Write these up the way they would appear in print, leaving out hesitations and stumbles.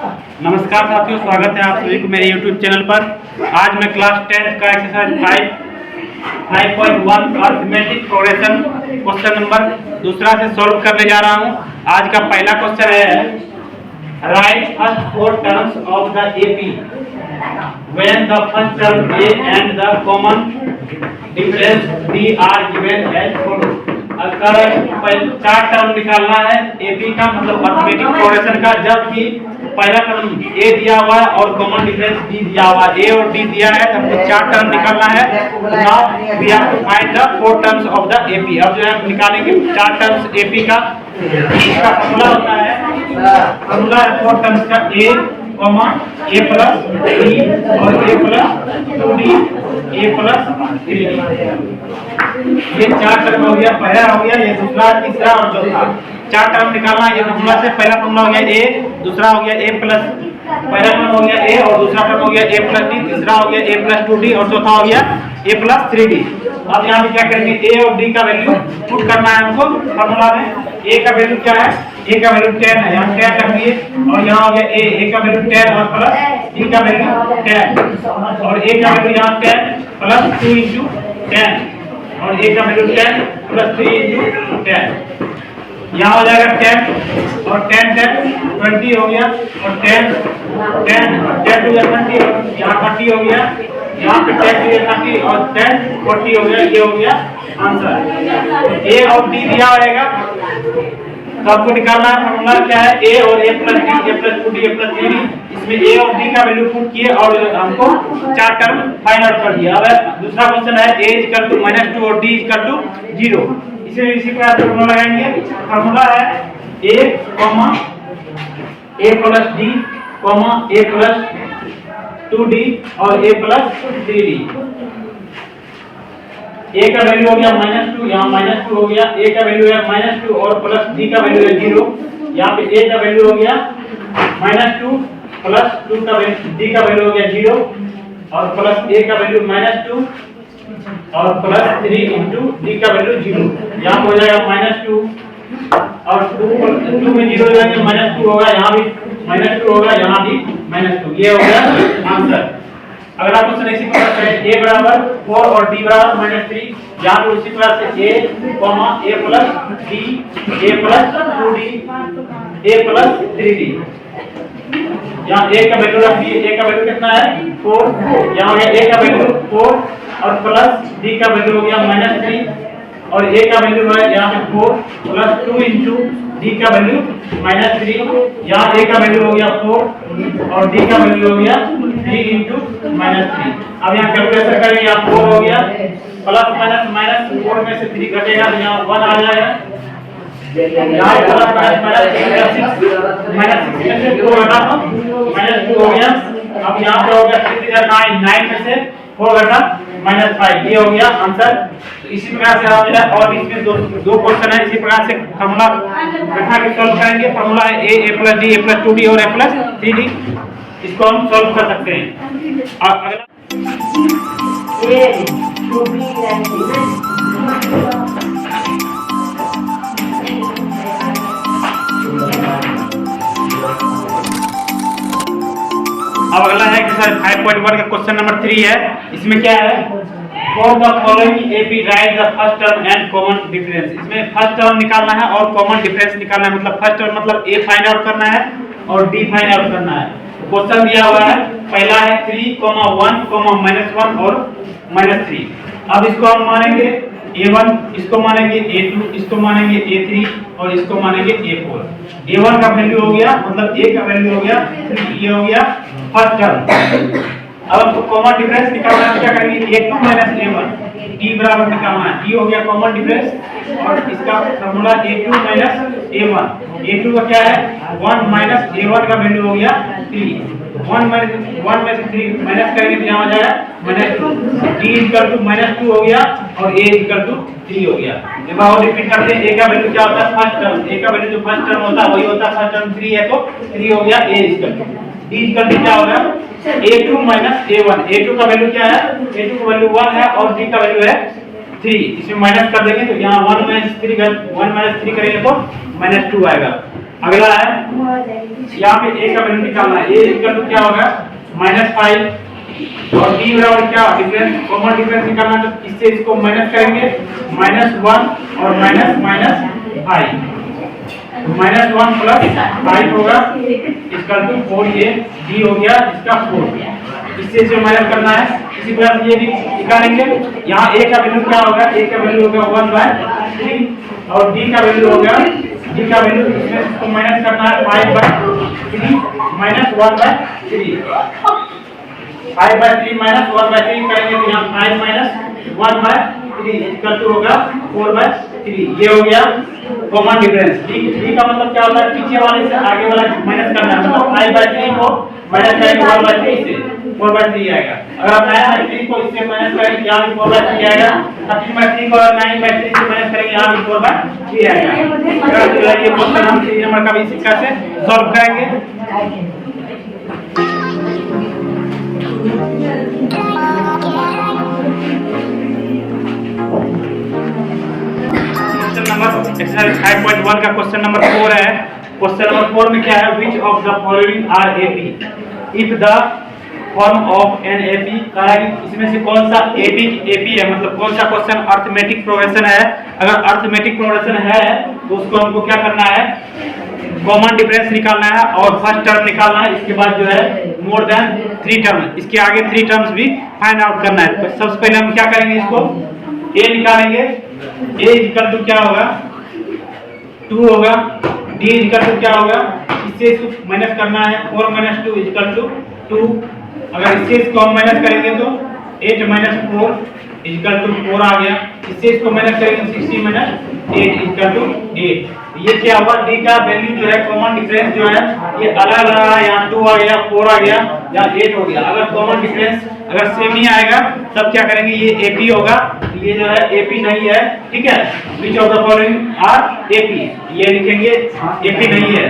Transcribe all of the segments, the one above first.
नमस्कार साथियों, स्वागत है आप सभी को मेरे YouTube चैनल पर। आज मैं क्लास 10 का exercise 5.1 arithmetic progression question number दूसरा से सॉल्व करने जा रहा हूं। आज का पहला क्वेश्चन है right first 4 terms of the AP when the first term A and the common difference D are given as follow. अगर 4 टर्म निकालना है एपी का मतलब अरिथमेटिक प्रोग्रेशन का, जबकि पहला टर्म ए दिया हुआ है और कॉमन डिफरेंस डी दिया हुआ है। ए और डी दिया है, तब तो 4 टर्म निकालना है। Now we have to find the 4 terms of the AP. अब जो है निकालेंगे 4 टर्म्स एपी का। इसका फॉर्मूला होता है, फॉर्मूला है 4 टर्म्स का ए कॉमा ए प्लस डी और ए प्लस 2डी ए प्लस 3डी। ये 4 टर्म हो गया, पहला हो गया, ये दूसरा, तीसरा और चौथा। 4 टर्म निकालना है। ये फॉर्मूला से पहला फॉर्मूला हो गया ए, दूसरा हो गया ए प्लस, पहला टर्म हो गया ए और दूसरा टर्म हो गया ए प्लस डी, तीसरा हो गया ए प्लस 2डी और चौथा हो गया ए प्लस 3डी। अब यहाँ पे क्या करेंगे, ए और डी का वैल्यू पुट करना है हमको फॉर्मूला में। ए का वैल्यू क्या है, ए का वैल्यू 10 है, यहाँ 10 रख दिए और यहाँ हो गया ए का वैल्यू 10 और प्लस डी का वैल्यू 10 और ए का वैल्यू यहाँ 10 प्लस 2 इंटू 10 और ए का वैल्यू 10 प्लस 3 इंटू 10। यहाँ हो जाएगा 10 और 10 20 हो गया और 10 टू 20 और यहाँ 30 हो गया, यहाँ पे 10 टू 30 और 10 40 हो गया। ये हो गया आंसर। ए और डी दिया होगा तो आपको निकालना है फॉर्मूला क्या है, ए और ए प्लस डी, ए प्लस 2डी, ए प्लस 3डी। इसमें ए और डी का वैल्यू पुट किए और हमको 4 टर्म फाइंड आउट कर दिया। अब दूसरा क्वेश्चन है a = -2 और d = 0। इसी प्रकार से फॉर्मूला लगाएंगे। फॉर्मूला है a, a plus D, a plus 2d और a प्लस 3d। a का वैल्यू हो गया -2, यहाँ -2 हो गया, a का वैल्यू है -2 और प्लस d का वैल्यू है 0। यहाँ पे a का वैल्यू हो गया -2 प्लस 2 का वैल्यू, d का वैल्यू हो गया 0 और प्लस a का वैल्यू -2 और प्लस 3 इंटू d का वैल्यू 0। यहाँ हो जाएगा -2 और 2 में 0 जाएंगे, -2 होगा, यहाँ भी -2 होगा, यहाँ भी -2। ये हो गया आंसर। अगला क्वेश्चन इसी प्रकार से a बराबर 4 और d बराबर -3। यहाँ पे उसी प्रकार से a, a plus d, a plus 2d, a plus 3d। यहाँ a का वैल्यू रख दिए, a का वैल्यू कितना है 4, यहाँ हो गया a का वैल्यू 4 और प्लस d का वैल्यू हो गया -3 और a का वैल्यू है यहाँ पे 4 प्लस 2 इंटू d का वैल्यू -3। यहाँ a का वैल्यू हो गया 4 और d का वैल्यू हो गया 3 इंटू -3। अब यहाँ कैलकुलेशन करेंगे, यहाँ 4 हो गया प्लस माइनस 4 में से 3 घटेगा तो यहाँ 1 आ जाएगा। यहाँ प्लस माइनस 6 में से 4 घटा तो -2 हो गया। अब यहाँ पे हो गया 9 में से 4 घटा -5। ये हो गया आंसर। तो इसी प्रकार से आप जो है और इसमें दो क्वेश्चन है, इसी प्रकार से फॉर्मूला बैठा के सॉल्व करेंगे। फॉर्मूला है a plus D, a plus 2d और a प्लस 3d। इसको हम सॉल्व कर सकते हैं। अगला अब अगला है एक्सरसाइज 5.1 का क्वेश्चन नंबर 3 है। इसमें क्या है, for the following AP right the first term and common difference. इसमें फर्स्ट टर्म निकालना है और कॉमन डिफरेंस निकालना है। मतलब फर्स्ट टर्म मतलब a फाइंड आउट करना है और d फाइंड आउट करना है। क्वेश्चन दिया हुआ है, पहला है 3, 1, -1 और -3। अब इसको हम मानेंगे a1, इसको मानेंगे a2, इसको मानेंगे a3 और इसको मानेंगे a4। a1 का वैल्यू हो गया, मतलब a का वैल्यू हो गया 3, ये हो गया फर्स्ट टर्म। अब हमको कॉमन डिफरेंस निकालना है, क्या करेंगे a2 a1, d बराबर निकालना है, d हो गया कॉमन डिफरेंस और इसका फॉर्मूला a2 a1। a2 का क्या है 1 a1 का वैल्यू हो गया 3। 1 में से 3 माइनस करेंगे तो यहाँ हो जाएगा -2। d -2 हो गया और a 3 हो गया। एक बार और रिपीट करते हैं, a का वैल्यू क्या होता है फर्स्ट टर्म, a का वैल्यू जो फर्स्ट टर्म होता है वही होता है फर्स्ट टर्म 3 है तो 3 हो गया। a d क्या होगा a2 a1। a2 का वैल्यू क्या है, a2 का वैल्यू 1 है और d का वैल्यू है 3। इसमें माइनस कर देंगे तो यहाँ 1 - 3 करेंगे तो -2 आएगा। अगला है यहाँ पे ए का वैल्यू निकालना है। ए इक्वल टू क्या होगा -5 और डी बराबर क्या डिफरेंस कॉमन डिफरेंस निकालना है, तो इससे इसको माइनस करेंगे -1 और माइनस 5 -1 प्लस 5 होगा इक्वल टू 4। ये डी हो गया इसका 4, इससे इसे माइनस करना है। इसी तरह से ये भी निकालेंगे। यहाँ ए का वैल्यू क्या होगा, ए का वैल्यू होगा 1/3 और डी का वैल्यू होगा इसमें इसको माइनस करना है 5/3 माइनस 1/3 5/3 माइनस 1/3 करेंगे तो यहाँ 5 माइनस 1/3 इक्वल टू होगा 4/3। ये हो गया कॉमन डिफरेंस। डी का मतलब क्या होता है पीछे वाले से आगे वाला माइनस करना है, मतलब 5/3 को माइनस करेंगे 1/3 से 4/3 आएगा। अगर आप 9/3 को इससे माइनस करेंगे यहाँ भी 4/3 आएगा। 13/3 को 9/3 से माइनस करेंगे यहाँ भी 4/3 आएगा। ये क्वेश्चन हम 3 नंबर का भी सिक्का से सॉल्व करेंगे। एक्सरसाइज 5.1 का क्वेश्चन नंबर 4 है। क्वेश्चन नंबर 4 में क्या है, which of the following are AP if the form of an AP. कहा है कि इसमें से कौन सा एपी है, मतलब कौन सा क्वेश्चन अर्थमेटिक प्रोग्रेशन है। अगर अर्थमेटिक प्रोग्रेशन है तो उसको हमको क्या करना है, कॉमन डिफरेंस निकालना है और फर्स्ट टर्म निकालना है। इसके बाद जो है मोर देन 3 टर्म, इसके आगे 3 टर्म्स भी फाइंड आउट करना है। तो सबसे पहले हम क्या करेंगे, इसको ए निकालेंगे। ए इक्वल टू क्या होगा 2 होगा। डी इक्वल टू क्या होगा, इससे इसको माइनस करना है 4 - 2 इक्वल टू 2। अगर इससे इसको हम माइनस करेंगे तो 8 - 4 इक्वल टू 4 आ गया। इससे इसको माइनस करेंगे 60 - 8 इक्वल टू 8। ये क्या हुआ, डी का वैल्यू जो है कॉमन डिफरेंस जो है ये अलग रहा, यहाँ 2 आ गया, 4 आ गया, यहाँ 8 हो गया। अगर कॉमन डिफरेंस अगर सेम ही आएगा तब क्या करेंगे, ये एपी होगा। ये जो है एपी नहीं है, ठीक है। Which of the following are AP, ये लिखेंगे एपी नहीं है।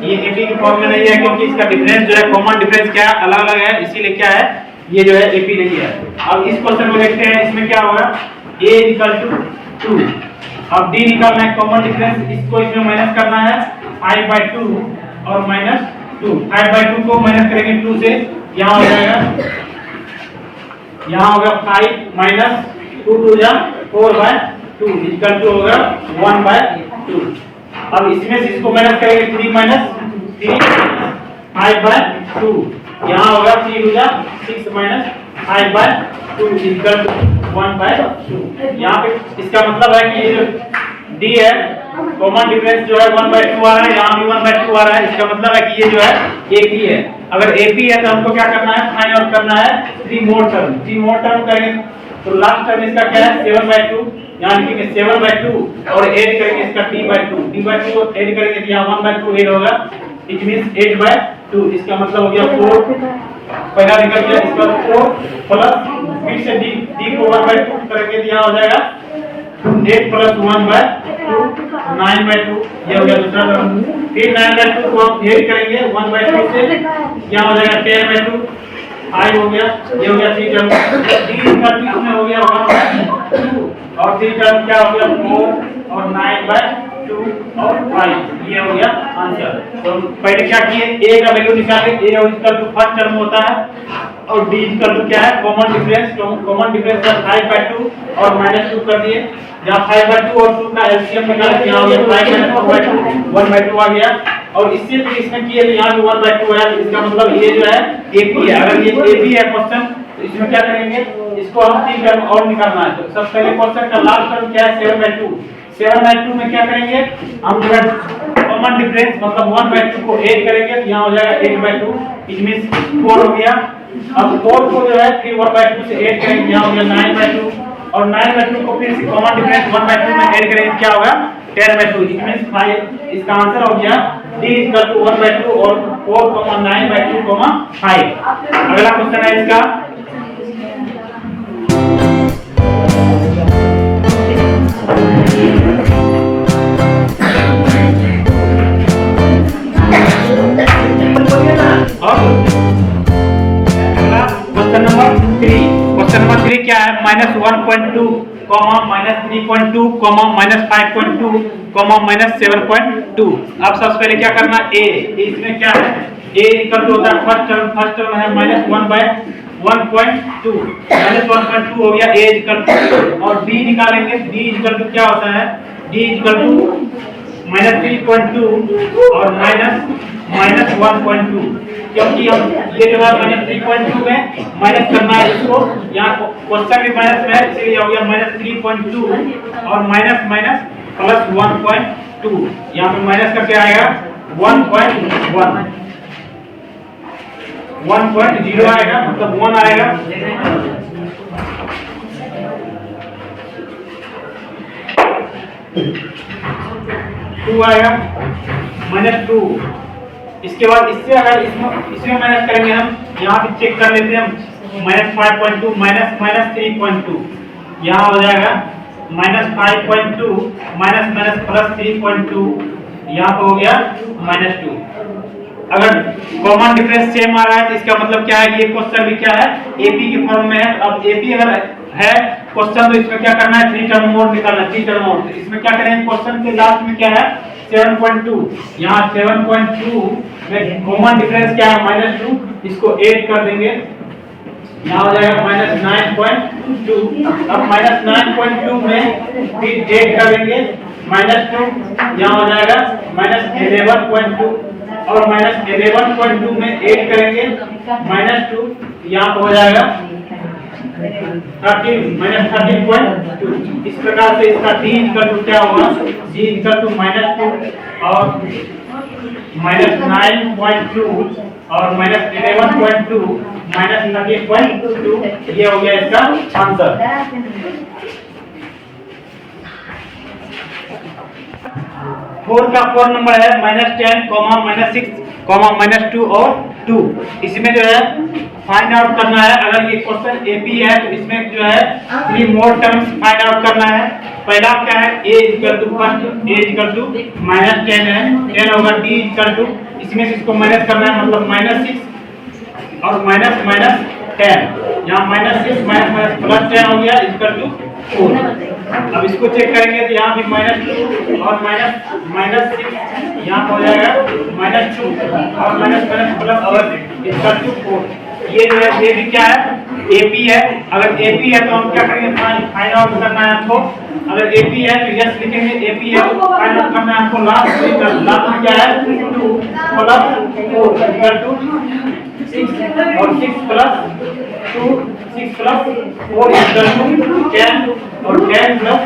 ये एपी की फॉर्म में नहीं है क्योंकि इसका डिफरेंस जो है कॉमन डिफरेंस क्या है अलग अलग है, इसीलिए क्या है ये जो है एपी नहीं है। अब इस क्वेश्चन में देखते हैं, इसमें क्या होगा a इक्वल टू 2। अब d निकालना है कॉमन डिफरेंस, इसको इसमें माइनस करना है 5/2 और -2। 5/2 को माइनस करेंगे 2 से, यहाँ हो जाएगा, यहाँ होगा 5 माइनस 2 2 जा 4/2 इक्वल टू होगा 1/2। अब इसमें से इसको माइनस करेंगे 3 - 3 5/2, यहाँ होगा 3 2 जा 6 - 5/2 इक्वल टू 1/2। यहाँ पे इसका मतलब है कि ये जो डी है कॉमन डिफरेंस जो है 1/2 आ रहा है, यहाँ भी 1/2 आ रहा है। इसका मतलब है कि ये जो है एपी है। अगर एपी है तो हमको क्या करना है, फाइंड आउट करना है 3 मोर टर्म करेंगे। तो लास्ट टर्म इसका क्या है 7/2, यहाँ लिखेंगे 7/2 और ऐड करेंगे इसका d/2 को ऐड करेंगे तो यहाँ 1/2 ऐड होगा, इट मींस 8/2। इसका मतलब हो गया 4, पहला निकल गया, इसका 4 प्लस फिर से d को 1/2 करेंगे तो यहाँ हो जाएगा 8 प्लस 1/2 9/2। ये हो गया दूसरा टर्म। फिर 9/2 को हम ऐड करेंगे 1/2 से, यहाँ हो जाएगा 10/2 5 हो गया। ये हो गया 3 टर्म। d का इसमें हो गया 1/2 और 3 टर्म क्या हो गया 4 और 9/2 और 5। ये हो गया आंसर। तो पहले क्या किए, a का वैल्यू निकाले, a equal to first term होता है और d इक्वल टू क्या है कॉमन डिफरेंस का 5/2 और -2 कर दिए। जहाँ 5/2 और 2 का एलसीएम निकाले, यहाँ हो गया 5 - 2/2 1/2 आ गया। और इससे भी इसमें किए तो यहाँ भी 1/2 है। इसका मतलब ये जो है एपी है। अगर ये एपी है क्वेश्चन तो इसमें क्या करेंगे, इसको हम 3 टर्म और निकालना है। तो सबसे पहले क्वेश्चन का लास्ट टर्म क्या है 7/2। 7/2 में क्या करेंगे, हम जो है कॉमन डिफरेंस मतलब 1/2 को ऐड करेंगे तो यहाँ हो जाएगा 8/2, इट मींस 4 हो गया। अब 4 को जो है फिर 1/2 से ऐड करेंगे, यहाँ हो गया 9/2 और 9/2 को फिर से कॉमन डिफरेंस 1/2 में ऐड करेंगे क्या होगा 10/2, इट मींस 5। इसका आंसर हो गया d इक्वल टू 1/2 और 4, 9/2, 5। अगला क्वेश्चन है इसका क्वेश्चन नंबर 3 क्या है, -1.2, -3.2, -5.2, -7.2। अब सबसे पहले क्या करना, ए इसमें क्या है, ए इक्वल टू होता है फर्स्ट टर्म है -1/1.2, -1.2 हो गया ए इक्वल टू, और डी निकालेंगे, डी इक्वल टू क्या होता है, डी इक्वल टू -3.2 और -1.2, क्योंकि हम ये जो है -3.2 में माइनस करना है इसको, यहाँ क्वेश्चन भी माइनस में है, इसलिए हो गया -3.2 और माइनस प्लस 1.2, यहाँ पे माइनस करके आएगा 1.0 आएगा, मतलब 1 आएगा, 2 आएगा, -2। इसके बाद इससे अगर इसमें माइनस करेंगे हम, यहाँ पे चेक कर लेते हैं, -5.2 -3.2, यहाँ हो जाएगा -5.2 प्लस 3.2, यहाँ पे हो गया -2। अगर कॉमन डिफरेंस सेम आ रहा है तो इसका मतलब क्या है, ये क्वेश्चन भी क्या है, एपी के फॉर्म में है। अब एपी अगर है क्वेश्चन तो इसमें क्या करना है, 3 टर्म मोड निकालना है, 3 टर्म मोड। इसमें क्या करेंगे, क्वेश्चन के लास्ट में क्या है 7.2, यहाँ 7.2 में कॉमन डिफरेंस क्या है -2, इसको ऐड कर देंगे, यहाँ हो जाएगा -9.2। अब -9.2 में फिर ऐड कर देंगे -2, यहाँ हो जाएगा -11.2, और -11.2 में ऐड करेंगे -2, यहाँ हो जाएगा 13.2। इस प्रकार से इसका d इक्वल टू क्या होगा, d इक्वल टू -2 और -9.2 और -11.2 -13.2, ये हो गया इसका आंसर। 4 का 4 नंबर है -10, -6, -2 और 2। इसमें जो है फाइंड आउट करना है, अगर ये क्वेश्चन एपी है तो इसमें जो है 3 मोर टर्म्स फाइंड आउट करना है। पहला क्या है, a इक्वल टू -10 है, 10 होगा, d इक्वल टू, इसमें से इसको माइनस करना है, मतलब -6 और -10, यहाँ -6 प्लस 10 हो गया इक्वल टू 4। अब इसको चेक करेंगे तो यहाँ भी -2 और -6, यहाँ हो जाएगा -2 और प्लस और इक्वल टू 4। ये जो है ये भी क्या है, एपी है। अगर एपी है तो हम क्या करेंगे, फाइंड आउट करना है हमको। अगर एपी है तो यस लिखेंगे, एपी है तो फाइंड आउट करना है हमको लास्ट में क्या है 2 प्लस 4 इक्वल टू 6 और 6 प्लस 2, 6 प्लस 4 इक्वल टू 10 और 10 प्लस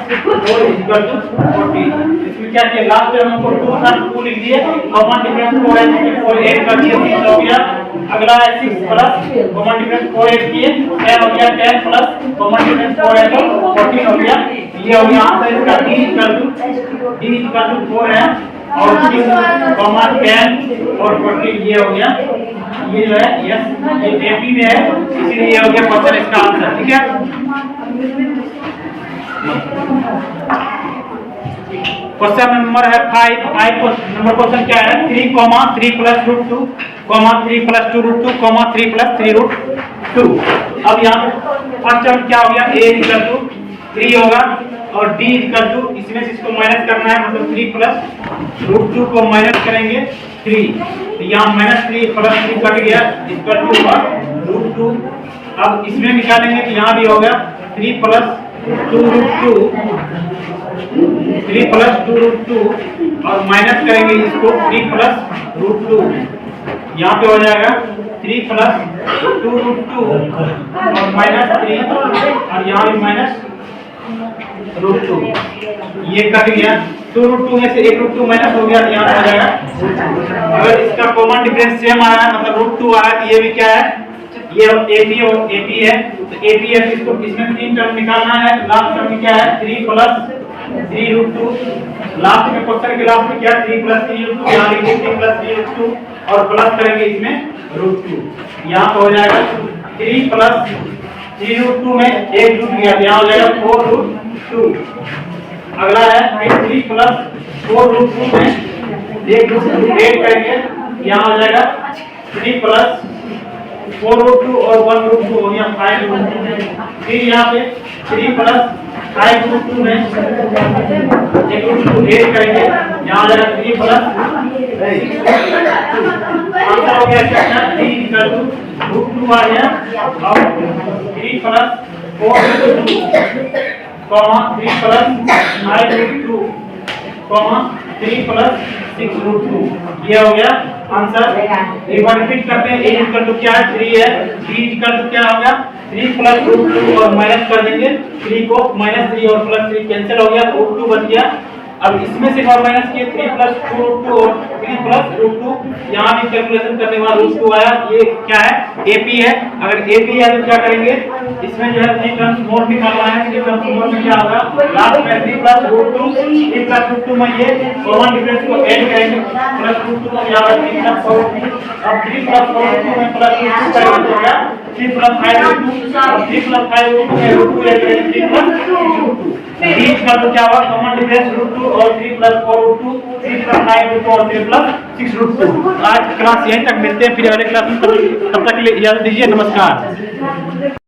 4 इक्वल टू 40। इसमें क्या किया, लास्ट में हमको 2 था, 2 लिख दिए, कॉमन डिफरेंस 4 है, 4 ऐड कर दिए, 6 हो गया। अगला है 6 प्लस कॉमन डिफरेंस 4 ऐड किए, 10 हो गया, 10 प्लस कॉमन डिफरेंस 4 है तो 14 हो गया। ये हो गया आंसर इसका, d इक्वल टू 4 है और 6, 10 और 14, ये हो गया। ये जो है यस, ये एपी में है, इसीलिए ये हो गया क्वेश्चन इसका आंसर। ठीक है, क्वेश्चन नंबर है 5 नंबर क्वेश्चन क्या है, 3, 3 प्लस √2, 3 प्लस 2√2, 3 प्लस 3√2। अब यहाँ फर्स्ट टर्म क्या हो गया, a इक्वल टू 3 होगा और d इक्वल टू, इसमें से इसको माइनस करना है, मतलब 3 प्लस √2 को माइनस करेंगे 3, तो यहाँ -3 प्लस 3 कट गया इक्वल टू √2। अब इसमें निकालेंगे तो यहाँ भी होगा 3 प्लस 2√2 और माइनस करेंगे इसको 3 प्लस √2, यहाँ पे हो जाएगा 3 प्लस 2√2 और -3 और यहाँ भी -√2, ये कट गया। 2√2 में से 1√2 माइनस हो गया, यहाँ हो जाएगा। अगर इसका कॉमन डिफरेंस सेम आ रहा है, मतलब √2 आ रहा है, तो ये भी क्या है, ये एपी है, तो एपी है, इसको इसमें 3 टर्म निकालना है। लास्ट टर्म में क्या है, 3 प्लस 3√2, लास्ट में क्वेश्चन के लास्ट में क्या, 3 प्लस 3√2, यहाँ लिखेंगे 3 प्लस 3√2 और प्लस करेंगे इसमें √2, यहाँ पे हो जाएगा 3 प्लस 3√2 में 1 रूट गया, यहाँ हो जाएगा 4√2। अगला है 3 प्लस 4√2 में 1 रूट ऐड करेंगे, यहाँ हो जाएगा 3 प्लस 4 रूट 2 और 1 रूट 2 हो गया 5 रूट 2। फिर यहाँ पे 3 प्लस 5 रूट 2 में 1 रूट 2 ऐड करेंगे, यहाँ आ जाएगा 3 प्लस आंसर हो गया क्या? 3 इक्वल टू रूट 2 आ गया। अब 3 plus 4 root 2 comma 3 plus 5 root 2 comma 3 plus 6 root 2, ये हो गया आंसर। एक बार रिपीट करते हैं, a इक्वल टू क्या है? 3 है। b इक्वल टू क्या होगा? 3 प्लस रूट 2 और माइनस कर देंगे 3 को, माइनस 3 और प्लस 3 कैंसिल हो गया, रूट 2 बच गया। अब इसमें से और माइनस किए 3 प्लस 2 रूट 2 और 3 प्लस रूट 2, यहाँ भी कैलकुलेशन करने के बाद रूट 2 आया। ये क्या है? AP है। अगर AP है तो क्या करेंगे, इसमें जो है 3 टर्म्स मोड निकालना है। 3 टर्म्स मोड में क्या होगा? लास्ट में 3 प्लस रूट 2, 3 प्लस रूट 2 में ये और 1 डिफरेंस को ऐड करेंगे, प्लस रूट 2 में यहाँ पर 3 प्लस 4 रूट 2। अब 3 प्लस 4 रूट 2 में प्लस रूट 2 करेंगे तो क्या? 3 प्लस 5 रूट 2, 3 प्लस 5 रूट 2 में रूट 2 ऐड करेंगे, 3 प्लस रूट 2। बीच का तो क्या होगा? कॉमन डिफरेंस रूट 2 और 3 प्लस 4 रूट 2, 3 प्लस 5 रूट 2 और 3 प्लस 6 रूट 2। आज क्लास यहीं तक, मिलते हैं फिर अगले क्लास में। तब तक के लिए इजाजत दीजिए, नमस्कार।